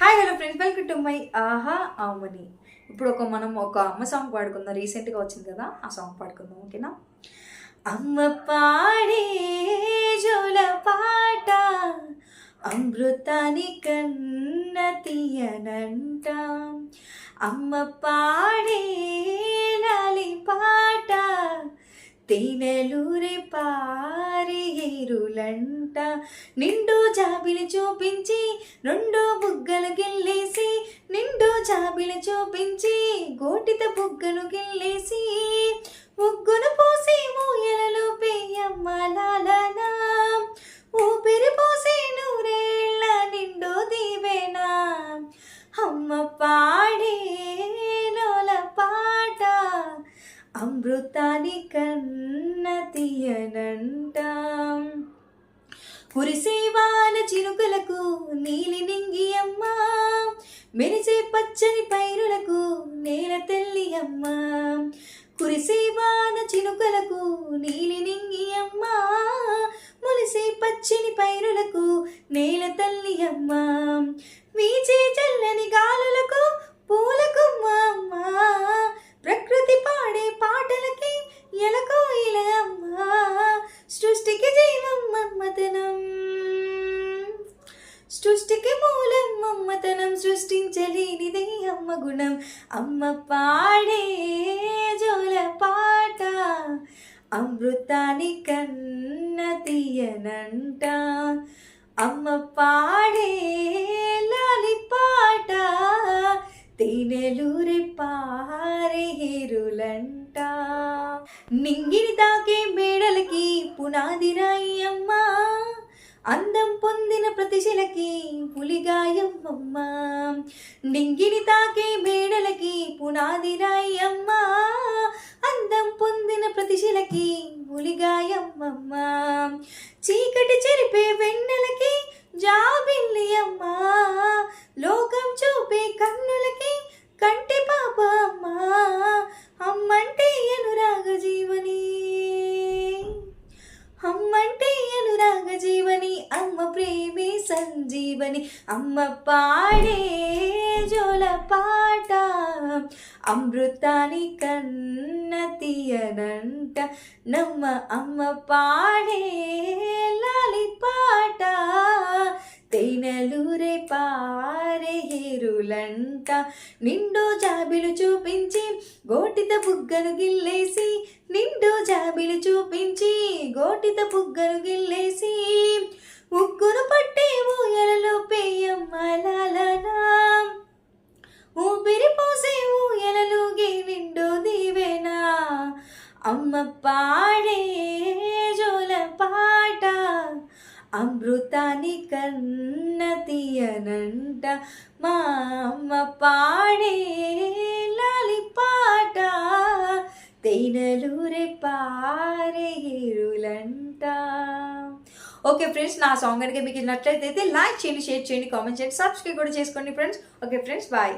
Hi hello friends, welcome to my ఆహా ఆమని. ఇప్పుడు మనం ఒక అమ్మ సాంగ్ పాడుకుందాం. రీసెంట్గా వచ్చింది కదా, ఆ సాంగ్ పాడుకుందాం. ఓకేనా? అమ్మ పాడే జోల పాట అమృతాని కన్న తీయనంట. అమ్మ పాడే లాలి పాట తేనెలూరి పారేరులంట. నిండు జాబిలి చూపించి రెండు బుగ్గలు గిల్లేసి, నిండు జాబిలి చూపించి గోటిత బుగ్గను గిల్లేసి, ముగ్గును పోసి మూయలలో పేయమ్మ లాలనా, ఊపిరి పోసి నూరేళ్ళ నిండు దీవెనా. అమ్మ పాడే లోల పాట అమృతాని కన్న తీయనంట. కురిసే వాన చినుకులకు నీలి నింగి అమ్మ, మెరిసే పచ్చని పైరులకు నేల తల్లి అమ్మ. కురిసే వాన చినుకులకు నీలి నింగి అమ్మ, మురిసే పచ్చని పైరులకు నేల తల్లి అమ్మ. వీచే చల్లని గాలులకు పూలకు అమ్మ, ప్రకృతి పాడే పాటలకి ఎలకో ఇలా అమ్మ. సృష్టికి జీవం మమ్మతనం, సృష్టికి మూలం మమ్మతనం, సృష్టించలేనిదే అమ్మ గుణం. అమ్మ పాడే జోల పాట అమృతాని కన్న తీయనంట. అమ్మ పాడే లాలి పాట తేనెలూరి పారేరులంట. నింగిని తాకే మేడలకి పునాది రాయి అమ్మ, అందం పొందిన ప్రతిశిలకి పులిగాయం అమ్మ. నింగిని తాకే మేడలకి పునాది రాయి అమ్మ, అందం పొందిన ప్రతిశిలకి పులిగాయం అమ్మ. చీకటి చెరిపే వెన్నెలకి జాబిల్లి అమ్మ, లోకం చూపే కన్నులకి కంటి పాప అమ్మ. అమ్మంటే అనురాగ జీవని, అమ్మంటే అనురాగ జీవని, అమ్మ ప్రేమే సంజీవని. అమ్మ పాడే జోల పాట అమృతాని కన్న తీయనంట. నమ్మ అమ్మ పాడే లాలి పాట తేనెలూరే పారేరులంట. నిండు జాబిలు చూపించి గోటిత బుగ్గను గిల్లేసి, నిండు జాబిలు చూపించి గోటిత బుగ్గను గిల్లేసి, ముగ్గురు పట్టే ఊయలలో పేయమ్మ లాలనా, ఊపిరి పోసే ఊయలలోగే నిండు దీవెనా. అమ్మ పాడే జోల పాట అమృతాని కన్న తీయనంట. మా అమ్మ పాడే లాలి పాట తేనెలూరే పారేరులంట. ఓకే ఫ్రెండ్స్, నా సాంగ్ కనుక మీకు నచ్చినట్లయితే లైక్ చేయండి, షేర్ చేయండి, కామెంట్ చేయండి, సబ్స్క్రైబ్ కూడా చేసుకోండి ఫ్రెండ్స్. Okay friends, bye.